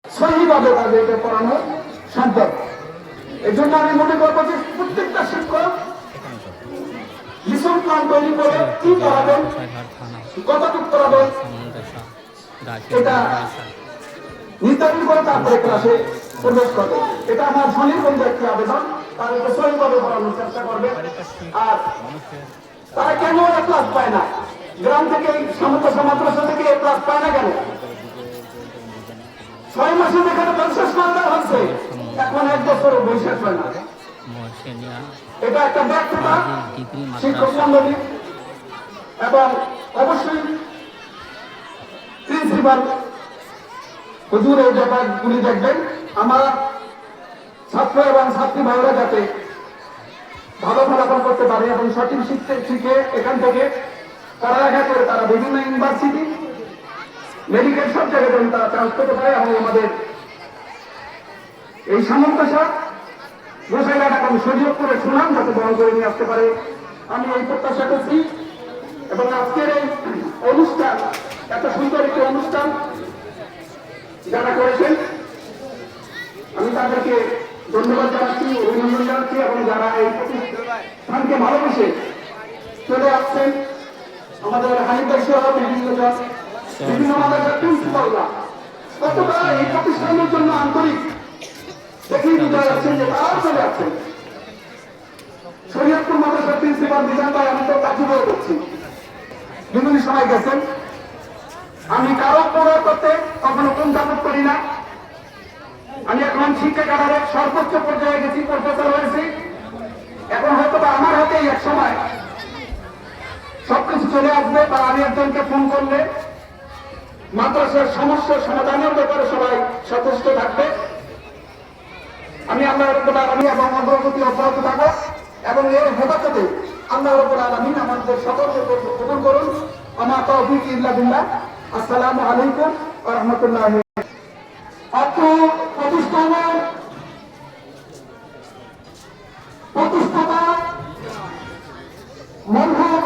সহিভাবে তাদেরকে পড়ানো সম্ভব। এই জন্য আমি মনে করবো যে প্রত্যেকটা শিক্ষক লিসন প্ল্যান তৈরি করে কি পড়াবেন, কতটুকু পড়াবেন, এটা নির্ধারণ করে তারপরে ক্লাসে প্রবেশ করবে। এটা আমার স্বনির্বন্ধ একটি আবেদন। তাদেরকে সহিভাবে পড়ানোর চেষ্টা করবে। আর তারা কেন ক্লাস পায় না? গ্রাম থেকে মাদ্রাসা থেকে ক্লাস পায় না কেন? 6 মাসে যেখানে 50 ঘন্টা হচ্ছে, এখন 1 বছরও বই শেষ হয় না। এটা একটা ব্যর্থতা শিক্ষক মন্ডলী এবং অবশ্যই প্রিন্সিপাল হুজুর এই ব্যাপারগুলি দেখবেন। আমার ছাত্র এবং ছাত্রী ভাইরা যাতে ভালো ফলাফল করতে পারে এবং সঠিক শিখে এখান থেকে পড়ালেখা করে তারা বিভিন্ন ইউনিভার্সিটি, মেডিকেল সব জায়গায় যেন তারা চান্স পেতে পারে এবং আমাদের এই সামন্তসা গোসাইঘাট এবং শরীয়তপুরের সুনাম যাতে বহন করে নিয়ে আসতে পারে, আমি এই প্রত্যাশা করছি। এবং আজকের এই অনুষ্ঠান, এত সুন্দর একটি অনুষ্ঠান যারা করেছেন, আমি তাদেরকে ধন্যবাদ জানাচ্ছি, অভিনন্দন জানাচ্ছি। এবং যারা এই প্রতিষ্ঠানকে ভালোবেসে চলে আসছেন, আমাদের হানিফ সহ বিভিন্ন মাদ্রাসার প্রিন্সিপালরা কতটা এই প্রতিষ্ঠানের জন্য আন্তরিক দেখেই বোঝা যাচ্ছে যে তারাও চলে আসছেন। শরীয়তপুর মাদ্রাসার প্রিন্সিপাল মিজান ভাই, আমি তো কাজী বলে করছি, বিভিন্ন সময় গেছেন। আমি কারো পড়া করতে কখনো কুণ্ঠাবোধ করি না। আমি এখন শিক্ষা কাঠারের সর্বোচ্চ পর্যায়ে গেছি, প্রফেসর হয়েছি। এখন হয়তো বা আমার হাতেই এক সময় সবকিছু চলে আসবে, বা আমি একজনকে ফোন করলে মাদ্রাসার সমস্যার সমাধানের ব্যাপারে সবাই সচেষ্ট থাকবে। আমি আল্লাহ রাব্বুল আলামিন এবং অগ্রগতি অব্যাহত থাকবো এবং এর হেফাজতে আল্লাহ রাব্বুল আলামিন আমাদের সকলকে কবুল করুন। আমা তাওফীক ইল্লা বিল্লাহ। আসসালামু আলাইকুম ওয়া রাহমাতুল্লাহি। অত্র প্রতিষ্ঠানের প্রতিষ্ঠাতা মরহুম